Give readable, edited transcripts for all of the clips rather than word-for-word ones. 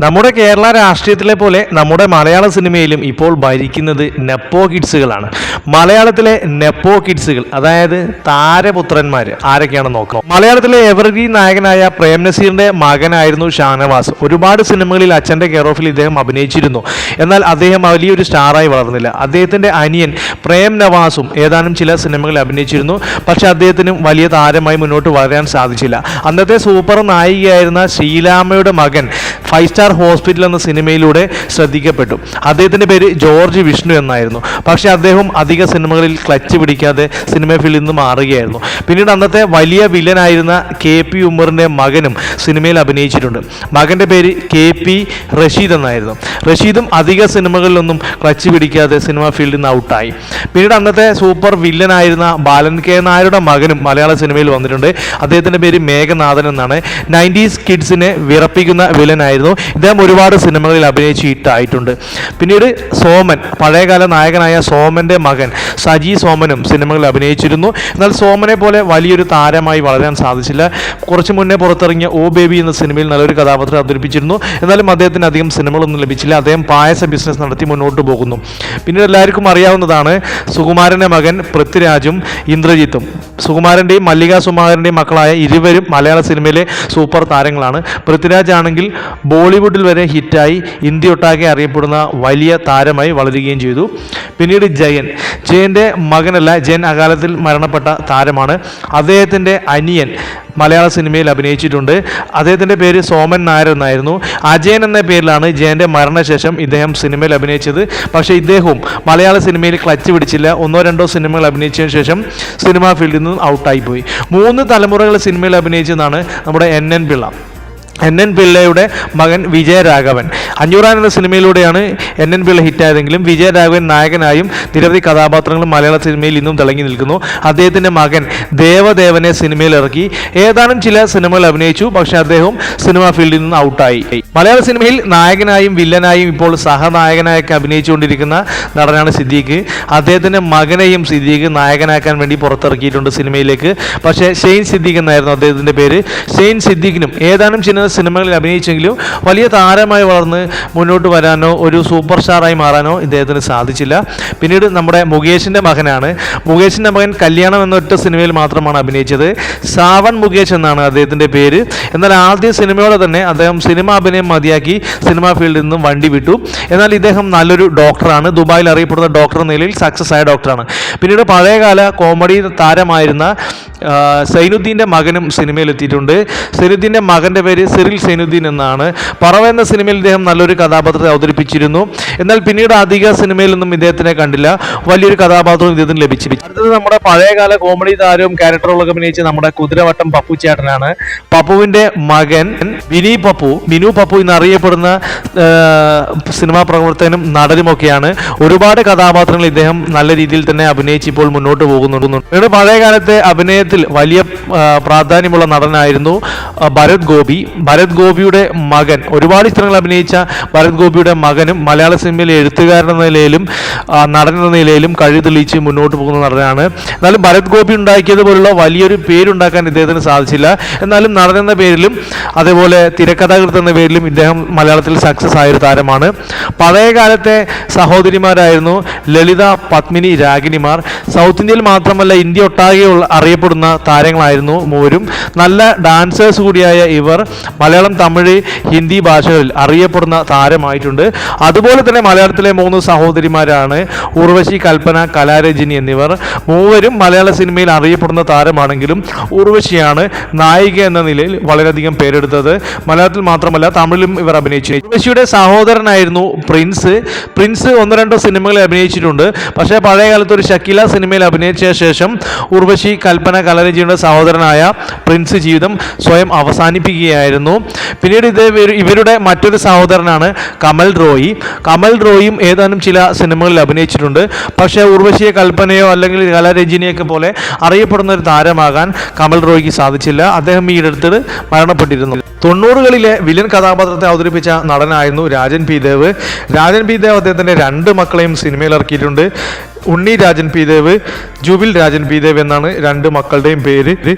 നമ്മുടെ കേരള രാഷ്ട്രീയത്തിലെ പോലെ നമ്മുടെ മലയാള സിനിമയിലും ഇപ്പോൾ ഭരിക്കുന്നത് നെപ്പോ കിഡ്സുകളാണ്. മലയാളത്തിലെ നെപ്പോ കിഡ്സുകൾ, അതായത് താരപുത്രന്മാർ ആരൊക്കെയാണെന്ന് നോക്കാം. മലയാളത്തിലെ എവർഗ്രീൻ നായകനായ പ്രേം നസീറിന്റെ മകനായിരുന്നു ഷാനവാസ്. ഒരുപാട് സിനിമകളിൽ അച്ഛൻ്റെ കെയർ ഓഫിൽ ഇദ്ദേഹം അഭിനയിച്ചിരുന്നു. എന്നാൽ അദ്ദേഹം വലിയൊരു സ്റ്റാറായി വളർന്നില്ല. അദ്ദേഹത്തിന്റെ അനിയൻ പ്രേം നവാസും ഏതാനും ചില സിനിമകളിൽ അഭിനയിച്ചിരുന്നു. പക്ഷെ അദ്ദേഹത്തിനും വലിയ താരമായി മുന്നോട്ട് വളരാൻ സാധിച്ചില്ല. അന്നത്തെ സൂപ്പർ നായികയായിരുന്ന ശ്രീലാമ്മയുടെ മകൻ 5 സ്റ്റാർ ഹോസ്പിറ്റൽ എന്ന സിനിമയിലൂടെ ശ്രദ്ധിക്കപ്പെട്ടു. അദ്ദേഹത്തിൻ്റെ പേര് ജോർജ് വിഷ്ണു എന്നായിരുന്നു. പക്ഷേ അദ്ദേഹം അധിക സിനിമകളിൽ ക്ലച്ച് പിടിക്കാതെ സിനിമ ഫീൽഡിൽ നിന്ന് മാറുകയായിരുന്നു. പിന്നീട് അന്നത്തെ വലിയ വില്ലനായിരുന്ന KP ഉമ്മറിൻ്റെ മകനും സിനിമയിൽ അഭിനയിച്ചിട്ടുണ്ട്. മകൻ്റെ പേര് KP റഷീദ് എന്നായിരുന്നു. റഷീദും അധിക സിനിമകളിലൊന്നും ക്ലച്ച് പിടിക്കാതെ സിനിമ ഫീൽഡിൽ നിന്ന് ഔട്ടായി. പിന്നീട് അന്നത്തെ സൂപ്പർ വില്ലനായിരുന്ന ബാലൻ K നായരുടെ മകനും മലയാള സിനിമയിൽ വന്നിട്ടുണ്ട്. അദ്ദേഹത്തിൻ്റെ പേര് മേഘനാഥൻ എന്നാണ്. 90s കിഡ്സിനെ വിറപ്പിക്കുന്ന വില്ലനായിരുന്നു. ഇദ്ദേഹം ഒരുപാട് സിനിമകളിൽ അഭിനയിച്ച് ഹിറ്റായിട്ടുണ്ട്. പിന്നീട് സോമൻ, പഴയകാല നായകനായ സോമൻ്റെ മകൻ സജി സോമനും സിനിമകളിൽ അഭിനയിച്ചിരുന്നു. എന്നാൽ സോമനെ പോലെ വലിയൊരു താരമായി വളരാൻ സാധിച്ചില്ല. കുറച്ച് മുന്നേ പുറത്തിറങ്ങിയ ഓ ബേബി എന്ന സിനിമയിൽ നല്ലൊരു കഥാപാത്രം അവതരിപ്പിച്ചിരുന്നു. എന്നാലും അദ്ദേഹത്തിന് അധികം സിനിമകളൊന്നും ലഭിച്ചില്ല. അദ്ദേഹം പായസ ബിസിനസ് നടത്തി മുന്നോട്ട് പോകുന്നു. പിന്നീട് എല്ലാവർക്കും അറിയാവുന്നതാണ് സുകുമാരൻ്റെ മകൻ പൃഥ്വിരാജും ഇന്ദ്രജിത്തും. സുകുമാരൻ്റെയും മല്ലിക സുകുമാരൻ്റെയും മക്കളായ ഇരുവരും മലയാള സിനിമയിലെ സൂപ്പർ താരങ്ങളാണ്. പൃഥ്വിരാജ് ആണെങ്കിൽ ബോളിവുഡിൽ വരെ ഹിറ്റായി ഇന്ത്യ ഒട്ടാകെ അറിയപ്പെടുന്ന വലിയ താരമായി വളരുകയും ചെയ്തു. പിന്നീട് ജയൻ്റെ മകനല്ല, ജയൻ അകാലത്തിൽ മരണപ്പെട്ട താരമാണ്. അദ്ദേഹത്തിൻ്റെ അനിയൻ മലയാള സിനിമയിൽ അഭിനയിച്ചിട്ടുണ്ട്. അദ്ദേഹത്തിൻ്റെ പേര് സോമൻ നായർ എന്നായിരുന്നു. അജയൻ എന്ന പേരിലാണ് ജയൻ്റെ മരണശേഷം ഇദ്ദേഹം സിനിമയിൽ അഭിനയിച്ചത്. പക്ഷേ ഇദ്ദേഹവും മലയാള സിനിമയിൽ ക്ലച്ച് പിടിച്ചില്ല. 1-2 സിനിമകൾ അഭിനയിച്ചതിന് ശേഷം സിനിമാ ഫീൽഡിൽ നിന്ന് ഔട്ടായിപ്പോയി. 3 തലമുറകൾ സിനിമയിൽ അഭിനയിച്ചതാണ് നമ്മുടെ NN പിള്ളയുടെ മകൻ വിജയരാഘവൻ. 500 എന്ന സിനിമയിലൂടെയാണ് NN പിള്ള ഹിറ്റായതെങ്കിലും വിജയരാഘവൻ നായകനായും നിരവധി കഥാപാത്രങ്ങളും മലയാള സിനിമയിൽ ഇന്നും തിളങ്ങി നിൽക്കുന്നു. അദ്ദേഹത്തിൻ്റെ മകൻ ദേവദേവനെ സിനിമയിൽ ഇറക്കി ഏതാനും ചില സിനിമകൾ അഭിനയിച്ചു. പക്ഷേ അദ്ദേഹം സിനിമാ ഫീൽഡിൽ നിന്ന് ഔട്ടായി. മലയാള സിനിമയിൽ നായകനായും വില്ലനായും ഇപ്പോൾ സഹനായകനായൊക്കെ അഭിനയിച്ചുകൊണ്ടിരിക്കുന്ന നടനാണ് സിദ്ദീഖ്. അദ്ദേഹത്തിൻ്റെ മകനെയും സിദ്ദീഖ് നായകനാക്കാൻ വേണ്ടി പുറത്തിറക്കിയിട്ടുണ്ട് സിനിമയിലേക്ക്. പക്ഷേ ഷെയ്ൻ സിദ്ദീഖ് എന്നായിരുന്നു അദ്ദേഹത്തിൻ്റെ പേര്. ഷെയ്ൻ സിദ്ദീഖിനും ഏതാനും ചില സിനിമകളിൽ അഭിനയിച്ചെങ്കിലും വലിയ താരമായി വളർന്ന് മുന്നോട്ട് വരാനോ ഒരു സൂപ്പർ സ്റ്റാറായി മാറാനോ ഇദ്ദേഹത്തിന് സാധിച്ചില്ല. പിന്നീട് നമ്മുടെ മുകേഷിൻ്റെ മകനാണ്. മുകേഷിൻ്റെ മകൻ കല്യാണം എന്ന ഒറ്റ സിനിമയിൽ മാത്രമാണ് അഭിനയിച്ചത്. സാവൻ മുകേഷ് എന്നാണ് അദ്ദേഹത്തിൻ്റെ പേര്. എന്നാൽ ആദ്യ സിനിമയോടെ തന്നെ അദ്ദേഹം സിനിമ അഭിനയം മതിയാക്കി സിനിമാ ഫീൽഡിൽ നിന്നും വണ്ടി വിട്ടു. എന്നാൽ ഇദ്ദേഹം നല്ലൊരു ഡോക്ടറാണ്. ദുബായിൽ അറിയപ്പെടുന്ന ഡോക്ടർ എന്ന നിലയിൽ സക്സസ് ആയ ഡോക്ടറാണ്. പിന്നീട് പഴയകാല കോമഡി താരമായിരുന്ന സൈനുദ്ദീൻ്റെ മകനും സിനിമയിൽ എത്തിയിട്ടുണ്ട്. സൈനുദ്ദീൻ്റെ മകൻ്റെ പേര് സിറിൽ സൈനുദ്ദീൻ എന്നാണ്. പറവ എന്ന സിനിമയിൽ ഇദ്ദേഹം നല്ലൊരു കഥാപാത്രത്തെ അവതരിപ്പിച്ചിരുന്നു. എന്നാൽ പിന്നീട് അധിക സിനിമയിലൊന്നും ഇദ്ദേഹത്തിനെ കണ്ടില്ല. വലിയൊരു കഥാപാത്രവും ഇദ്ദേഹത്തിന് ലഭിച്ചു. അടുത്തത് നമ്മുടെ പഴയകാല കോമഡി താരവും ക്യാരക്ടറുകളൊക്കെ അഭിനയിച്ച നമ്മുടെ കുതിരവട്ടം പപ്പു ചേട്ടനാണ്. പപ്പുവിൻ്റെ മകൻ മിനു പപ്പു എന്നറിയപ്പെടുന്ന സിനിമാ പ്രവർത്തകനും നടനുമൊക്കെയാണ്. ഒരുപാട് കഥാപാത്രങ്ങൾ ഇദ്ദേഹം നല്ല രീതിയിൽ തന്നെ അഭിനയിച്ച് ഇപ്പോൾ മുന്നോട്ട് പോകുന്നുണ്ട്. പഴയകാലത്തെ അഭിനയത്തിൽ വലിയ പ്രാധാന്യമുള്ള നടനായിരുന്നു ഭരത് ഗോപിയുടെ മകൻ. ഒരുപാട് ചിത്രങ്ങൾ അഭിനയിച്ച ഭരത് ഗോപിയുടെ മകനും മലയാള സിനിമയിലെ എഴുത്തുകാരൻ എന്ന നിലയിലും നടൻ എന്ന നിലയിലും കഴിവ് തെളിയിച്ച് മുന്നോട്ട് പോകുന്ന നടനാണ്. എന്നാലും ഭരത് ഗോപി ഉണ്ടാക്കിയതുപോലുള്ള വലിയൊരു പേരുണ്ടാക്കാൻ ഇദ്ദേഹത്തിന് സാധിച്ചില്ല. എന്നാലും നടൻ എന്ന പേരിലും അതേപോലെ തിരക്കഥാകൃത്ത് എന്ന പേരിലും ഇദ്ദേഹം മലയാളത്തിൽ സക്സസ് ആയൊരു താരമാണ്. പഴയകാലത്തെ സഹോദരിമാരായിരുന്നു ലളിത, പത്മിനി, രാഗിണിമാർ. സൗത്ത് ഇന്ത്യയിൽ മാത്രമല്ല ഇന്ത്യ ഒട്ടാകെ അറിയപ്പെടുന്ന താരങ്ങളായിരുന്നു മൂവരും. നല്ല ഡാൻസേഴ്സ് കൂടിയായ ഇവർ മലയാളം, തമിഴ്, ഹിന്ദി ഭാഷകളിൽ അറിയപ്പെടുന്ന താരമായിട്ടുണ്ട്. അതുപോലെ തന്നെ മലയാളത്തിലെ 3 സഹോദരിമാരാണ് ഉർവശി, കൽപ്പന, കലാരഞ്ജിനി എന്നിവർ. മൂവരും മലയാള സിനിമയിൽ അറിയപ്പെടുന്ന താരമാണെങ്കിലും ഉർവശിയാണ് നായിക എന്ന നിലയിൽ വളരെയധികം പേരെടുത്തത്. മലയാളത്തിൽ മാത്രമല്ല തമിഴിലും ഇവർ അഭിനയിച്ചു. ഉർവശിയുടെ സഹോദരനായിരുന്നു പ്രിൻസ്. 1-2 സിനിമകളിൽ അഭിനയിച്ചിട്ടുണ്ട്. പക്ഷേ പഴയ കാലത്ത് ഒരു ഷക്കീല സിനിമയിൽ അഭിനയിച്ച ശേഷം ഉർവശി, കൽപ്പന, കലാരഞ്ജിനിയുടെ സഹോദരനായ പ്രിൻസ് ജീവിതം സ്വയം അവസാനിപ്പിക്കുകയായിരുന്നു. പിന്നീട് ഇവരുടെ മറ്റൊരു സഹോദരനാണ് കമൽ റോയും ഏതാനും ചില സിനിമകളിൽ അഭിനയിച്ചിട്ടുണ്ട്. പക്ഷേ ഉർവശിയെ, കൽപ്പനയോ അല്ലെങ്കിൽ കലാരഞ്ജിനിയൊക്കെ പോലെ അറിയപ്പെടുന്ന ഒരു താരമാകാൻ കമൽ റോയിക്ക് സാധിച്ചില്ല. അദ്ദേഹം ഈ അടുത്ത് മരണപ്പെട്ടിരുന്നു. 90കളിലെ വില്ലൻ കഥാപാത്രത്തെ അവതരിപ്പിച്ച നടനായിരുന്നു രാജൻ പി ദേവ്. അദ്ദേഹത്തിൻ്റെ 2 മക്കളെയും സിനിമയിൽ ഇറക്കിയിട്ടുണ്ട്. ഉണ്ണി രാജൻ പി ദേവ്, ജുബിൽ രാജൻ പി ദേവ് എന്നാണ് രണ്ട് മക്കളുടെയും പേര്.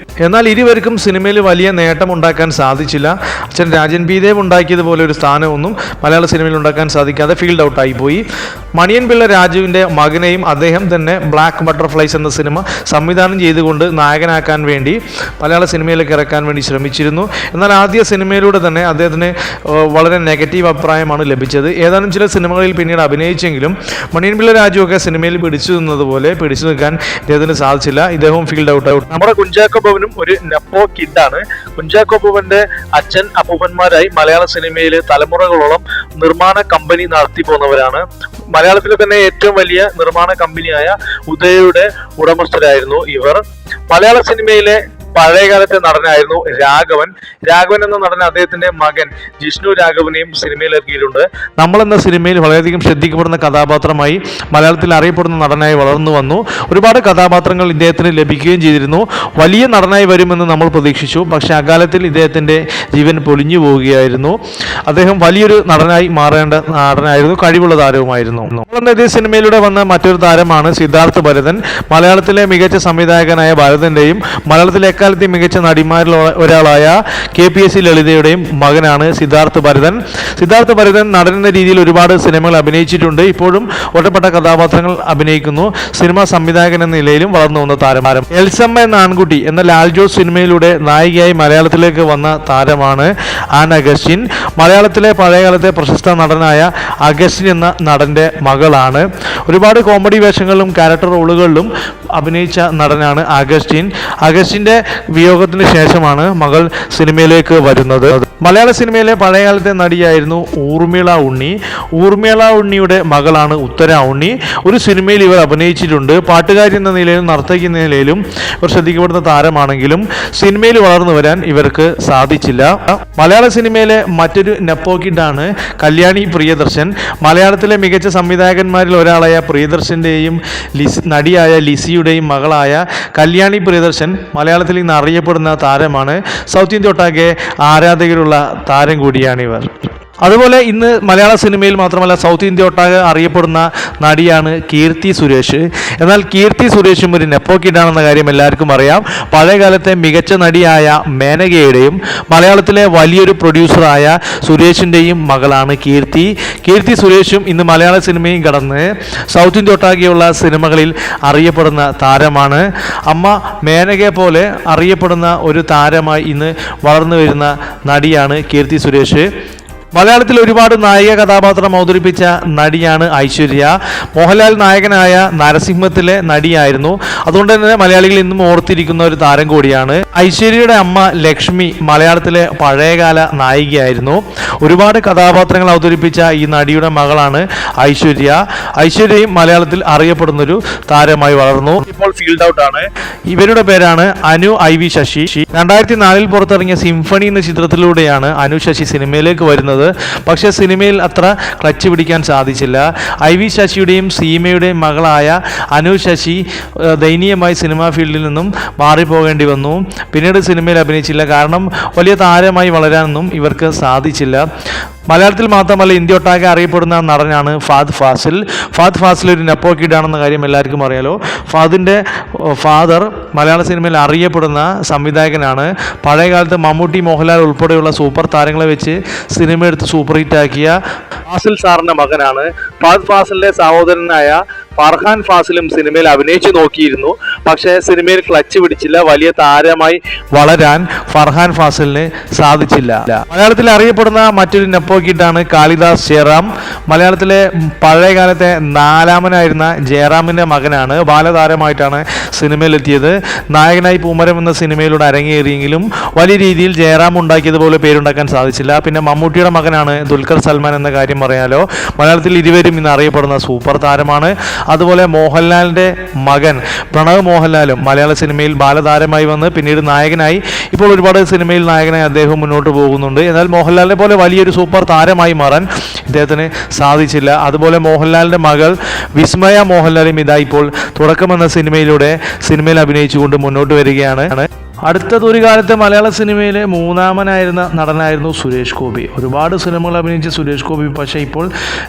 എന്നാൽ ഇരുവർക്കും സിനിമയിൽ വലിയ നേട്ടം ഉണ്ടാക്കാൻ സാധിച്ചില്ല. അച്ഛൻ രാജൻ പി ദേവ് ഉണ്ടാക്കിയതുപോലെ ഒരു സ്ഥാനമൊന്നും മലയാള സിനിമയിൽ ഉണ്ടാക്കാൻ സാധിക്കാതെ ഫീൽഡ് ഔട്ടായി പോയി. മണിയൻ പിള്ള രാജുവിൻ്റെ മകനെയും അദ്ദേഹം തന്നെ ബ്ലാക്ക് ബട്ടർഫ്ലൈസ് എന്ന സിനിമ സംവിധാനം ചെയ്തുകൊണ്ട് നായകനാക്കാൻ വേണ്ടി മലയാള സിനിമയിലേക്ക് ഇറക്കാൻ വേണ്ടി ശ്രമിച്ചിരുന്നു. എന്നാൽ ആദ്യ സിനിമയിലൂടെ തന്നെ അദ്ദേഹത്തിന് വളരെ നെഗറ്റീവ് അഭിപ്രായമാണ് ലഭിച്ചത്. ഏതാനും ചില സിനിമകളിൽ പിന്നീട് അഭിനയിച്ചെങ്കിലും മണിയൻ പിള്ള രാജുവൊക്കെ സിനിമയിൽ പിടിച്ചു നിന്നതുപോലെ പിടിച്ചു നിൽക്കാൻ ഇദ്ദേഹത്തിന് സാധിച്ചില്ല. ഇദ്ദേഹവും ഫീൽഡ് ഔട്ട്. നമ്മുടെ കുഞ്ചാക്കോ ബോബനും ഒരു നെപ്പോ കിഡാണ്. കുഞ്ചാക്കോ ബോബന്റെ അച്ഛൻ അപ്പൂപ്പന്മാരായി മലയാള സിനിമയിൽ തലമുറകളോളം നിർമ്മാണ കമ്പനി നടത്തി പോന്നവരാണ്. മലയാളത്തിലെ തന്നെ ഏറ്റവും വലിയ നിർമ്മാണ കമ്പനിയായ ഉദയയുടെ ഉടമസ്ഥരായിരുന്നു ഇവർ. മലയാള സിനിമയിലെ പഴയകാലത്തെ നടനായിരുന്നു രാഘവൻ. രാഘവൻ എന്ന നടൻ അദ്ദേഹത്തിന്റെ മകൻ ജിഷ്ണു രാഘവനെയും സിനിമയിലിറക്കിയിട്ടുണ്ട്. നമ്മൾ എന്ന സിനിമയിൽ വളരെയധികം ശ്രദ്ധിക്കപ്പെടുന്ന കഥാപാത്രമായി മലയാളത്തിൽ അറിയപ്പെടുന്ന നടനായി വളർന്നു വന്നു. ഒരുപാട് കഥാപാത്രങ്ങൾ ഇദ്ദേഹത്തിന് ലഭിക്കുകയും ചെയ്തിരുന്നു. വലിയ നടനായി വരുമെന്ന് നമ്മൾ പ്രതീക്ഷിച്ചു. പക്ഷെ അകാലത്തിൽ ഇദ്ദേഹത്തിന്റെ ജീവൻ പൊലിഞ്ഞു പോവുകയായിരുന്നു. അദ്ദേഹം വലിയൊരു നടനായി മാറേണ്ട നടനായിരുന്നു, കഴിവുള്ള താരവുമായിരുന്നു. ഇതേ സിനിമയിലൂടെ വന്ന മറ്റൊരു താരമാണ് സിദ്ധാർത്ഥ് ഭരതൻ. മലയാളത്തിലെ മികച്ച സംവിധായകനായ ഭരതന്റെയും മലയാളത്തിലെ എക്കാലത്തെ മികച്ച നടിമാരിൽ ഒരാളായ KPSC ലളിതയുടെയും മകനാണ് സിദ്ധാർത്ഥ് ഭരതൻ. സിദ്ധാർത്ഥ് ഭരതൻ നടൻ എന്ന രീതിയിൽ ഒരുപാട് സിനിമകൾ അഭിനയിച്ചിട്ടുണ്ട്. ഇപ്പോഴും ഒറ്റപ്പെട്ട കഥാപാത്രങ്ങൾ അഭിനയിക്കുന്നു. സിനിമാ സംവിധായകൻ എന്ന നിലയിലും വളർന്നു വന്ന താരം. എൽസമ്മ എന്ന ആൺകുട്ടി എന്ന ലാൽ ജോസ് സിനിമയിലൂടെ നായികയായി മലയാളത്തിലേക്ക് വന്ന താരമാണ് ആൻ അഗസ്റ്റിൻ. മലയാളത്തിലെ പഴയകാലത്തെ പ്രശസ്ത നടനായ അഗസ്റ്റിൻ എന്ന നടന്റെ മകളാണ്. ഒരുപാട് കോമഡി വേഷങ്ങളിലും ക്യാരക്ടർ റോളുകളിലും അഭിനയിച്ച നടനാണ് അഗസ്റ്റിൻ. അഗസ്റ്റിന്റെ വിയോഗത്തിന് ശേഷമാണ് മകൾ സിനിമയിലേക്ക് വരുന്നത്. മലയാള സിനിമയിലെ പഴയകാലത്തെ നടിയായിരുന്നു ഊർമിള ഉണ്ണി. ഊർമിള ഉണ്ണിയുടെ മകളാണ് ഉത്തര ഉണ്ണി. ഒരു സിനിമയിൽ ഇവർ അഭിനയിച്ചിട്ടുണ്ട്. പാട്ടുകാരി എന്ന നിലയിലും നർത്തകി എന്ന നിലയിലും ഇവർ ശ്രദ്ധിക്കപ്പെടുന്ന താരമാണെങ്കിലും സിനിമയിൽ വളർന്നു വരാൻ ഇവർക്ക് സാധിച്ചില്ല. മലയാള സിനിമയിലെ മറ്റൊരു നെപ്പോ കിഡാണ് കല്യാണി പ്രിയദർശൻ. മലയാളത്തിലെ മികച്ച സംവിധായകന്മാരിൽ ഒരാളായ പ്രിയദർശന്റെയും നടിയായ ലിസിയുടെയും മകളായ കല്യാണി പ്രിയദർശൻ മലയാളത്തിൽ ഇന്ന് അറിയപ്പെടുന്ന താരമാണ്. സൗത്ത് ഇന്ത്യ ഒട്ടാകെ ആരാധകരുള്ള താരം കൂടിയാണിവർ. അതുപോലെ ഇന്ന് മലയാള സിനിമയിൽ മാത്രമല്ല സൗത്ത് ഇന്ത്യ ഒട്ടാകെ അറിയപ്പെടുന്ന നടിയാണ് കീർത്തി സുരേഷ്. എന്നാൽ കീർത്തി സുരേഷും ഒരു നെപ്പോ കിഡാണെന്ന കാര്യം എല്ലാവർക്കും അറിയാം. പഴയകാലത്തെ മികച്ച നടിയായ മേനകയുടെയും മലയാളത്തിലെ വലിയൊരു പ്രൊഡ്യൂസറായ സുരേഷിൻ്റെയും മകളാണ് കീർത്തി. കീർത്തി സുരേഷും ഇന്ന് മലയാള സിനിമയും കടന്ന് സൗത്ത് ഇന്ത്യ ഒട്ടാകെയുള്ള സിനിമകളിൽ അറിയപ്പെടുന്ന താരമാണ്. അമ്മ മേനകയെ പോലെ അറിയപ്പെടുന്ന ഒരു താരമായി ഇന്ന് വളർന്നു വരുന്ന നടിയാണ് കീർത്തി സുരേഷ്. മലയാളത്തിൽ ഒരുപാട് നായിക കഥാപാത്രം അവതരിപ്പിച്ച നടിയാണ് ഐശ്വര്യ. മോഹൻലാൽ നായകനായ നരസിംഹത്തിലെ നടിയായിരുന്നു. അതുകൊണ്ട് തന്നെ മലയാളികൾ ഇന്നും ഓർത്തിരിക്കുന്ന ഒരു താരം കൂടിയാണ്. ഐശ്വര്യയുടെ അമ്മ ലക്ഷ്മി മലയാളത്തിലെ പഴയകാല നായികയായിരുന്നു. ഒരുപാട് കഥാപാത്രങ്ങൾ അവതരിപ്പിച്ച ഈ നടിയുടെ മകളാണ് ഐശ്വര്യ. ഐശ്വര്യയും മലയാളത്തിൽ അറിയപ്പെടുന്നൊരു താരമായി വളർന്നു. ഇപ്പോൾ ഫീൽഡ് ഔട്ട് ആണ്. ഇവരുടെ പേരാണ് അനു IV ശശി. 2004 പുറത്തിറങ്ങിയ സിംഫണി എന്ന ചിത്രത്തിലൂടെയാണ് അനു ശശി സിനിമയിലേക്ക് വരുന്നത്. പക്ഷേ സിനിമയിൽ അത്ര ക്ലച്ച് പിടിക്കാൻ സാധിച്ചില്ല. IV ശശിയുടെയും സീമയുടെയും മകളായ അനു ശശി ദയനീയമായി സിനിമാ ഫീൽഡിൽ നിന്നും മാറിപ്പോകേണ്ടി വന്നു. പിന്നീട് സിനിമയിൽ അഭിനയിച്ചില്ല. കാരണം വലിയ താരമായി വളരാനൊന്നും ഇവർക്ക് സാധിച്ചില്ല. മലയാളത്തിൽ മാത്രമല്ല ഇന്ത്യ ഒട്ടാകെ അറിയപ്പെടുന്ന നടനാണ് ഫഹദ് ഫാസിൽ. ഫഹദ് ഫാസിൽ ഒരു നെപ്പോ കിഡാണെന്ന കാര്യം എല്ലാവർക്കും അറിയാലോ. ഫഹദിൻ്റെ ഫാദർ മലയാള സിനിമയിൽ അറിയപ്പെടുന്ന സംവിധായകനാണ്. പഴയകാലത്ത് മമ്മൂട്ടി, മോഹൻലാൽ ഉൾപ്പെടെയുള്ള സൂപ്പർ താരങ്ങളെ വെച്ച് സിനിമ എടുത്ത് സൂപ്പർ ഹിറ്റാക്കിയ ഫാസിൽ സാറിൻ്റെ മകനാണ്. ഫഹദ് ഫാസിലിൻ്റെ സഹോദരനായ ഫർഹാൻ ഫാസിലും സിനിമയിൽ അഭിനയിച്ചു നോക്കിയിരുന്നു. പക്ഷേ സിനിമയിൽ ക്ലച്ച് പിടിച്ചില്ല. വലിയ താരമായി വളരാൻ ഫർഹാൻ ഫാസിലിന് സാധിച്ചില്ല. മലയാളത്തിൽ അറിയപ്പെടുന്ന മറ്റൊരു നെപ്പോ കിഡാണ് കാളിദാസ് ജയറാം. മലയാളത്തിലെ പഴയകാലത്തെ നാലാമനായിരുന്ന ജയറാമിൻ്റെ മകനാണ്. ബാലതാരമായിട്ടാണ് സിനിമയിലെത്തിയത്. നായകനായി പൂമരം എന്ന സിനിമയിലൂടെ അരങ്ങേറിയെങ്കിലും വലിയ രീതിയിൽ ജയറാം ഉണ്ടാക്കിയതുപോലെ പേരുണ്ടാക്കാൻ സാധിച്ചില്ല. പിന്നെ മമ്മൂട്ടിയുടെ മകനാണ് ദുൽഖർ സൽമാൻ എന്ന കാര്യം പറയാലോ. മലയാളത്തിൽ ഇരുവരും ഇന്ന് അറിയപ്പെടുന്ന സൂപ്പർ താരമാണ്. അതുപോലെ മോഹൻലാലിൻ്റെ മകൻ പ്രണവ് മോഹൻലാലും മലയാള സിനിമയിൽ ബാലതാരമായി വന്ന് പിന്നീട് നായകനായി ഇപ്പോൾ ഒരുപാട് സിനിമയിൽ നായകനായി അദ്ദേഹം മുന്നോട്ട് പോകുന്നുണ്ട്. എന്നാൽ മോഹൻലാലിനെ പോലെ വലിയൊരു സൂപ്പർ താരമായി മാറാൻ ഇദ്ദേഹത്തിന് സാധിച്ചില്ല. അതുപോലെ മോഹൻലാലിൻ്റെ മകൾ വിസ്മയ മോഹൻലാലും ഇതാ ഇപ്പോൾ തുടക്കമെന്ന സിനിമയിൽ അഭിനയിച്ചുകൊണ്ട് മുന്നോട്ട് വരികയാണ്. അടുത്തതൊരു കാലത്ത് മലയാള സിനിമയിലെ മൂന്നാമനായിരുന്ന നടനായിരുന്നു സുരേഷ് ഗോപി. ഒരുപാട് സിനിമകൾ അഭിനയിച്ച സുരേഷ് ഗോപി പക്ഷേ ഇപ്പോൾ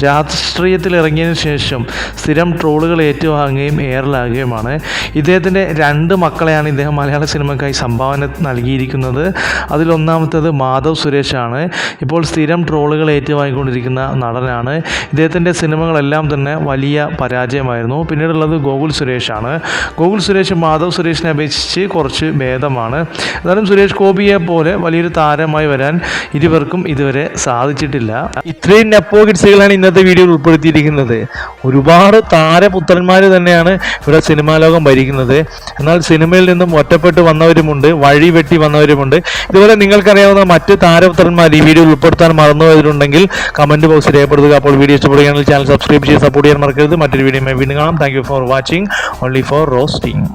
രാഷ്ട്രീയത്തിൽ ഇറങ്ങിയതിന് ശേഷം സ്ഥിരം ട്രോളുകൾ ഏറ്റുവാങ്ങുകയും എയറിലാകുകയുമാണ്. ഇദ്ദേഹത്തിൻ്റെ 2 മക്കളെയാണ് ഇദ്ദേഹം മലയാള സിനിമയ്ക്കായി സംഭാവന നൽകിയിരിക്കുന്നത്. അതിലൊന്നാമത്തേത് മാധവ് സുരേഷാണ്. ഇപ്പോൾ സ്ഥിരം ട്രോളുകൾ ഏറ്റുവാങ്ങിക്കൊണ്ടിരിക്കുന്ന നടനാണ്. ഇദ്ദേഹത്തിൻ്റെ സിനിമകളെല്ലാം തന്നെ വലിയ പരാജയമായിരുന്നു. പിന്നീടുള്ളത് ഗോകുൽ സുരേഷാണ്. ഗോകുൽ സുരേഷ് മാധവ് സുരേഷിനെ അപേക്ഷിച്ച് കുറച്ച് ഭേദമാണ്. എന്നാലും സുരേഷ് ഗോപിയെ പോലെ വലിയൊരു താരമായി വരാൻ ഇരുവർക്കും ഇതുവരെ സാധിച്ചിട്ടില്ല. ഇത്രയും നെപ്പോ കിഡ്സുകളാണ് ഇന്നത്തെ വീഡിയോയിൽ ഉൾപ്പെടുത്തിയിരിക്കുന്നത്. ഒരുപാട് താരപുത്രന്മാർ തന്നെയാണ് ഇവിടെ സിനിമാ ലോകം ഭരിക്കുന്നത്. എന്നാൽ സിനിമയിൽ നിന്നും ഒറ്റപ്പെട്ട് വന്നവരുമുണ്ട്, വഴി വെട്ടി വന്നവരുമുണ്ട്. ഇതുപോലെ നിങ്ങൾക്കറിയാവുന്ന മറ്റ് താരപുത്രന്മാർ ഈ വീഡിയോയിൽ ഉൾപ്പെടുത്താൻ മറന്നുപോയവരുണ്ടെങ്കിൽ കമന്റ് ബോക്സിൽ രേഖപ്പെടുത്തുക. അപ്പോൾ വീഡിയോ ഇഷ്ടപ്പെടുകയാണെങ്കിൽ ചാനൽ സബ്സ്ക്രൈബ് ചെയ്ത് സപ്പോർട്ട് ചെയ്യാൻ മറക്കരുത്. മറ്റൊരു വീഡിയോ വീണ്ടും കാണാം. Thank you for watching only for roasting.